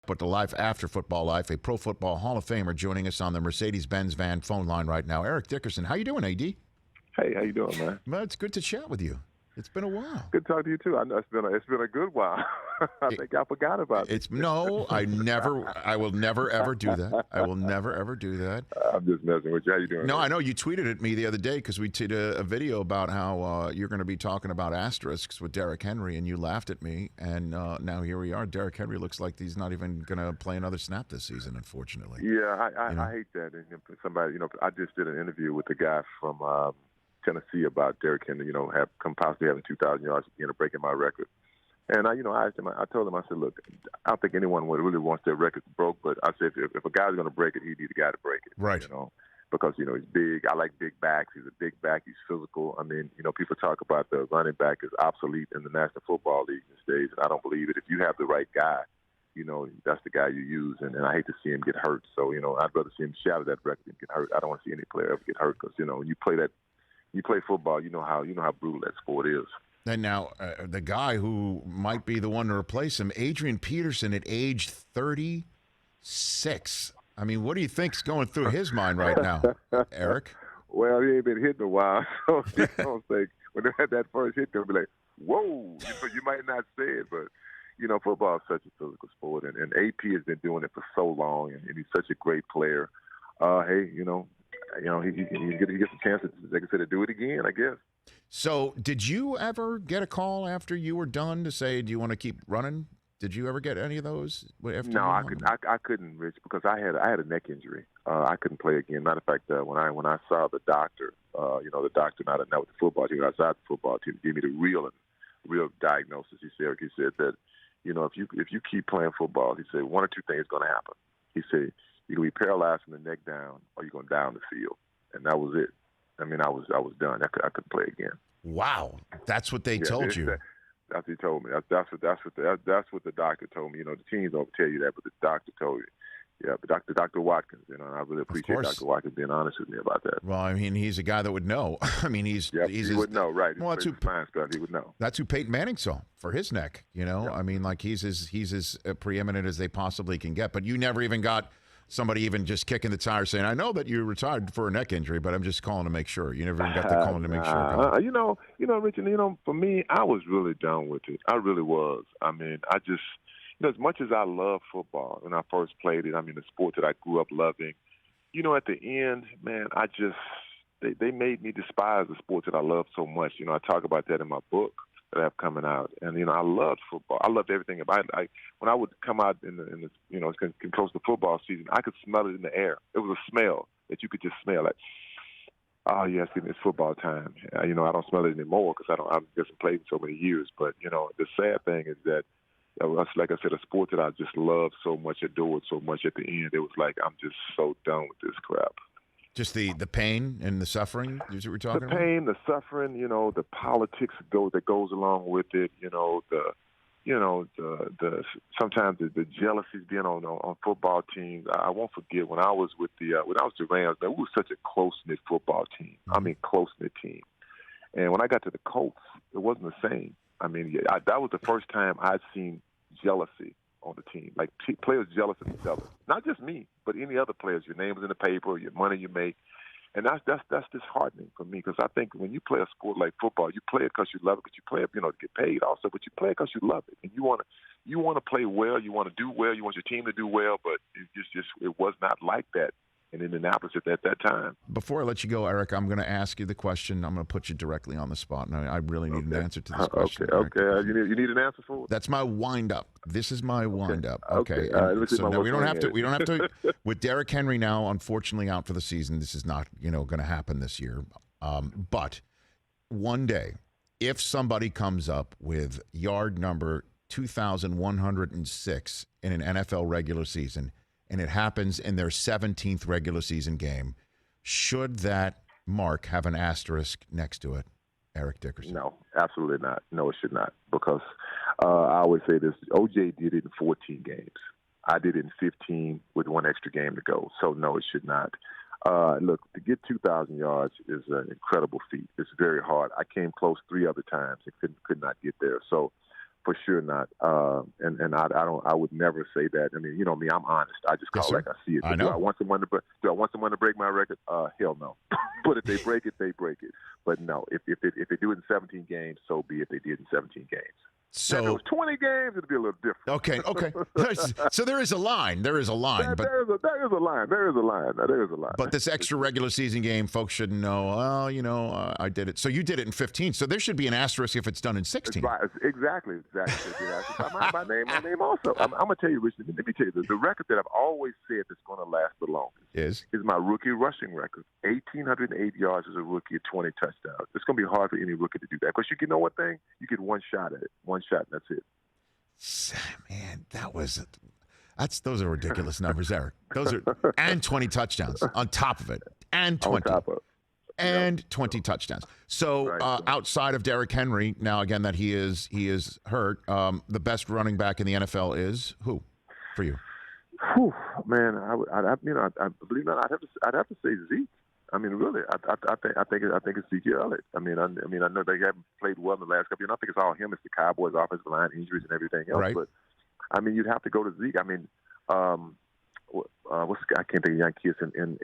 but the life after football life, a Pro Football Hall of Famer joining us on the Mercedes-Benz van phone line right now. Eric Dickerson, how you doing, AD? Hey, how you doing, man? Well, it's good to chat with you. It's been a while. Good to talk to you too. I know it's been a good while. I think I forgot about it. No, I will never ever do that. I will never ever do that. I'm just messing with you. How you doing? No, man? I know you tweeted at me the other day because we did a video about how you're going to be talking about asterisks with Derrick Henry, and you laughed at me. And now here we are. Derrick Henry looks like he's not even going to play another snap this season, unfortunately. Yeah, I hate that. And somebody, I just did an interview with a guy from Tennessee about Derrick Henry, possibly having 2,000 yards at the end of breaking my record. And I asked him, I told him, I said, look, I don't think anyone really wants their record broke, but I said, if a guy's going to break it, he'd be the guy to break it. Right. Because, he's big. I like big backs. He's a big back. He's physical. I mean, people talk about the running back is obsolete in the National Football League these days, and I don't believe it. If you have the right guy, that's the guy you use, and I hate to see him get hurt. So, I'd rather see him shatter that record than get hurt. I don't want to see any player ever get hurt because, when you play football, you know how brutal that sport is. And now the guy who might be the one to replace him, Adrian Peterson, at age 36. I mean, what do you think's going through his mind right now, Eric? Well, he ain't been hit in a while, so you don't think when they had that first hit, they'll be like, "Whoa!" You might not say it, but football is such a physical sport, and AP has been doing it for so long, and he's such a great player. Hey, he gets a chance to, like I said, to do it again, I guess. So, did you ever get a call after you were done to say, "Do you want to keep running"? Did you ever get any of those? No, I couldn't, Rich, because I had a neck injury. I couldn't play again. Matter of fact, when I saw the doctor, the doctor not with the football team, outside the football team, gave me the real diagnosis. He said that, if you keep playing football, he said one or two things going to happen. He said you're going to be paralyzed from the neck down, or you're going to die on the field, and that was it. I mean, I was done. I couldn't play again. Wow, that's what they told you. That's what he told me. That's what the doctor told me. The teams don't tell you that, but the doctor told you. Yeah, but Dr. Watkins, and I really appreciate Dr. Watkins being honest with me about that. Well, I mean, he's a guy that would know. I mean, he would know, right? Well, he would know. That's who Peyton Manning saw for his neck. Yep. I mean, like he's as preeminent as they possibly can get. But you never even got somebody even just kicking the tire saying, "I know that you retired for a neck injury, but I'm just calling to make sure." You never even got the calling to make sure. Rich, for me, I was really done with it. I really was. I mean, I just, as much as I love football when I first played it, I mean, the sport that I grew up loving, at the end, man, they made me despise the sport that I love so much. I talk about that in my book that I have coming out. And, I loved football. I loved everything about it. When I would come out in the it's getting close to football season, I could smell it in the air. It was a smell that you could just smell. Like, oh, yes, it's football time. I don't smell it anymore because I just played so many years. But, the sad thing is that, like I said, a sport that I just loved so much, adored so much at the end, it was like, I'm just so done with this crap. Just the pain and the suffering is what we're talking about? The pain, the suffering, the politics that goes along with it, sometimes the jealousies being on football teams. I won't forget when I was with when I was the Rams, man, we were such a close-knit football team. Mm-hmm. I mean, close-knit team. And when I got to the Colts, it wasn't the same. I mean, that was the first time I'd seen jealousy on the team, like players jealous of each other. Not just me, but any other players. Your name is in the paper, your money you make, and that's disheartening for me because I think when you play a sport like football, you play it because you love it, but you play it, to get paid also, but you play it because you love it, and you want to play well, you want to do well, you want your team to do well, but it was not like that in Indianapolis at that time. Before I let you go, Eric, I'm going to ask you the question. I'm going to put you directly on the spot, and I really need an answer to this question. Okay. You need an answer for it? That's my wind-up. This is my wind-up. Okay. So now we don't have to. With Derrick Henry now, unfortunately, out for the season, this is not going to happen this year. But one day, if somebody comes up with yard number 2,106 in an NFL regular season, and it happens in their 17th regular season game, should that mark have an asterisk next to it, Eric Dickerson? No, absolutely not. No, it should not. Because I always say this, O.J. did it in 14 games. I did it in 15 with one extra game to go. So, no, it should not. Look, to get 2,000 yards is an incredible feat. It's very hard. I came close 3 other times and could not get there. So, For sure not. And I would never say that. I mean, you know me, I'm honest. I just call it like I see it. I know. Do I want someone to break my record? Hell no. But if they break it, they break it. But no, if they do it in 17 games, so be it. They did in 17 games. So if it was 20 games, it'd be a little different. Okay. So there is a line. There is a line. There is a line. But this extra regular season game, folks shouldn't know. Well, you know, I did it. So you did it in 15. So there should be an asterisk if it's done in 16. Right. Exactly. My name also. I'm gonna tell you, Richard. Let me tell you the record that I've always said that's going to last the longest is my rookie rushing record. 1,808 yards as a rookie at 20 touchdowns. It's going to be hard for any rookie to do that because you know one thing, you get one shot at it. One shot, and that's it. Man, those are ridiculous numbers, Eric. Those are and 20 touchdowns on top of it, and 20 on top of it. And 20 touchdowns. So outside of Derrick Henry, now again that he is hurt, the best running back in the NFL is who for you? Whew, man, I believe not. I'd have to say Zeke. I mean, really, I think it's Zeke Elliott. I know they haven't played well in the last couple years. I think it's all him. It's the Cowboys' offensive line injuries and everything else. Right. But I mean, you'd have to go to Zeke. I mean, what's the guy? I can't think of young kids in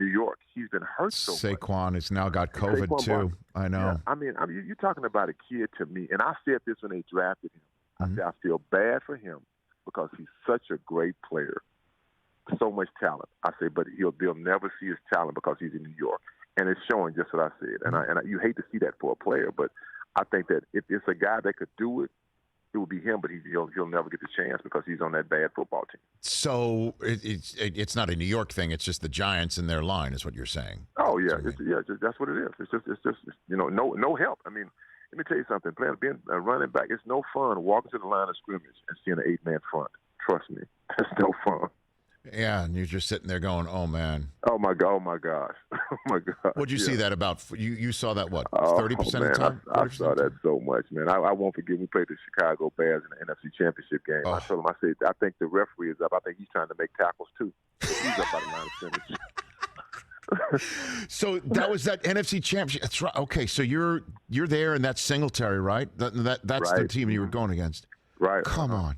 New York. He's been hurt so much. Saquon has now got COVID too. I know. Yeah. I mean, you're talking about a kid to me, and I said this when they drafted him. I said I feel bad for him because he's such a great player. So much talent. I say, but they'll never see his talent because he's in New York, and it's showing just what I said. And you hate to see that for a player, but I think that if it's a guy that could do it, it would be him. But he'll never get the chance because he's on that bad football team. So it's not a New York thing. It's just the Giants and their line, is what you're saying. Oh yeah, that's what it is. It's just no help. I mean, let me tell you something. Being a running back, it's no fun walking to the line of scrimmage and seeing an 8-man front. Trust me, it's no fun. Yeah, and you're just sitting there going, "Oh man, oh my gosh, oh my God." What'd you see that about? You saw that 30% of the time? I saw that so much, man. I won't forget. We played the Chicago Bears in the NFC Championship game. I told him, I said, I think the referee is up. I think he's trying to make tackles too. He's up by the line of scrimmage. So that was that NFC Championship. That's right. Okay, so you're there, and that's Singletary, right? That's right. The team you were going against. Right. Come on.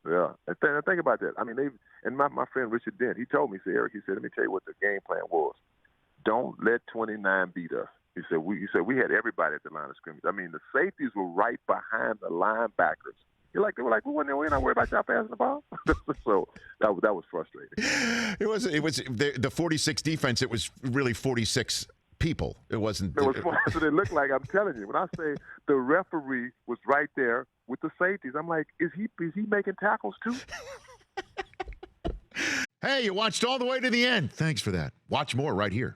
Yeah, and think about that. I mean, my friend Richard Dent, he told me, Eric, he said, let me tell you what the game plan was. Don't let 29 beat us. He said we had everybody at the line of scrimmage. I mean, the safeties were right behind the linebackers. They were like, we're not worried about y'all passing the ball. So that was frustrating. It was the 46 defense. It was really 46 people. It wasn't. It was so they looked like. I'm telling you, when I say the referee was right there with the safeties, I'm like, is he making tackles too? Hey, you watched all the way to the end. Thanks for that. Watch more right here.